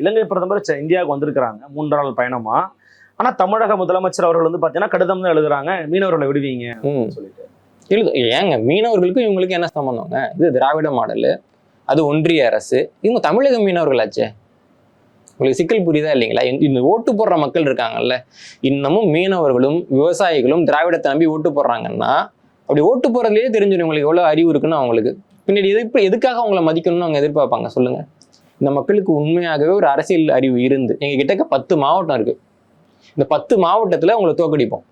இலங்கை பிரதமர் இந்தியாவுக்கு வந்திருக்கிறாங்க 3 நாள் பயணமா. ஆனா தமிழக முதலமைச்சர் அவர்கள் வந்து பாத்தீங்கன்னா கடிதம் தான் எழுதுறாங்க, மீனவர்களை விடுவீங்க சொல்லிட்டு. ஏங்க மீனவர்களுக்கும் இவங்களுக்கு என்ன சம்பந்தங்க? இது திராவிட மாடல், அது ஒன்றிய அரசு, இவங்க தமிழக மீனவர்களாச்சே. உங்களுக்கு சிக்கல் புரியுதா இல்லைங்களா? இந்த ஓட்டு போடுற மக்கள் இருக்காங்கல்ல, இன்னமும் மீனவர்களும் விவசாயிகளும் திராவிடத்தை நம்பி ஓட்டு போடுறாங்கன்னா அப்படி ஓட்டு போறதுலேயே தெரிஞ்சிடும் உங்களுக்கு எவ்வளவு அறிவு இருக்குன்னு அவங்களுக்கு. பின்னாடி எதுக்காக அவங்கள மதிக்கணும்னு அவங்க எதிர்பார்ப்பாங்க சொல்லுங்க? இந்த மக்களுக்கு உண்மையாகவே ஒரு அரசியல் அறிவு இருந்து, எங்க கிட்டக்க 10 மாவட்டம் இருக்கு, இந்த 10 மாவட்டத்துல அவங்களை தோக்கடிப்போம்.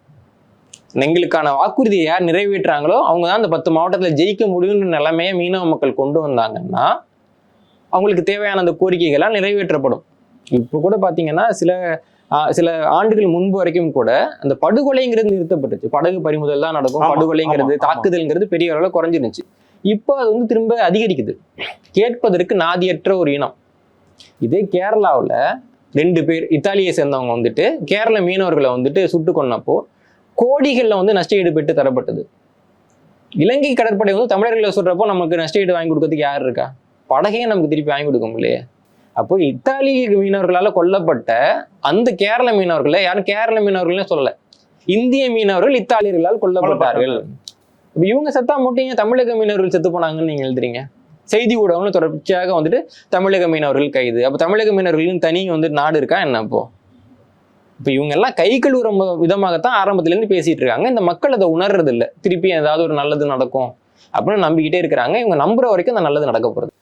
எங்களுக்கான வாக்குறுதியை யார் நிறைவேற்றாங்களோ அவங்க தான் இந்த 10 மாவட்டத்துல ஜெயிக்க முடியும்னு நிலைமையை மீனவ மக்கள் கொண்டு வந்தாங்கன்னா அவங்களுக்கு தேவையான அந்த கோரிக்கைகள்லாம் நிறைவேற்றப்படும். இப்போ கூட பாத்தீங்கன்னா சில ஆண்டுகள் முன்பு வரைக்கும் கூட அந்த படுகொலைங்கிறது நிறுத்தப்பட்டுச்சு. படகு பறிமுதல் தான் நடக்கும், படுகொலைங்கிறது தாக்குதல்ங்கிறது பெரிய அளவில் குறைஞ்சிருந்துச்சு. இப்போ அது வந்து திரும்ப அதிகரிக்குது. கேட்பதற்கு நாதியற்ற ஒரு இனம். இதே கேரளாவில் 2 பேர் இத்தாலியை சேர்ந்தவங்க வந்துட்டு கேரள மீனவர்களை வந்துட்டு சுட்டு கொன்னப்போ கோடிகள்ல வந்து நஷ்டஈடு பெற்று தரப்பட்டது. இலங்கை கடற்படை வந்து தமிழர்களை சொல்றப்போ நமக்கு நஷ்டஈடு வாங்கி கொடுக்கறதுக்கு யார் இருக்கா? படகையே நமக்கு திருப்பி வாங்கி கொடுக்க முடியலையே. அப்போ இத்தாலி மீனவர்களால கொல்லப்பட்ட அந்த கேரள மீனவர்களை யாரும் கேரள மீனவர்கள்னு சொல்லல, இந்திய மீனவர்கள் இத்தாலியர்களால் கொல்லப்பட்டார்கள். இப்ப இவங்க செத்தா மட்டும் தமிழக மீனவர்கள் செத்து போனாங்கன்னு நீங்க எழுதுறீங்க? செய்தி ஊடகங்களும் தொடர்ச்சியாக வந்துட்டு தமிழக மீனவர்கள் கைது. அப்ப தமிழக மீனவர்களின் தனி வந்து நாடு இருக்கா என்ன? அப்போ இப்ப இவங்க எல்லாம் கை கழுவுற விதமாகத்தான் ஆரம்பத்துல இருந்து பேசிட்டு இருக்காங்க. இந்த மக்கள் அதை உணர்றது இல்லை. திருப்பி ஏதாவது ஒரு நல்லது நடக்கும் அப்படின்னு நம்பிக்கிட்டே இருக்கிறாங்க. இவங்க நம்புற வரைக்கும் அந்த நல்லது நடக்க போறது.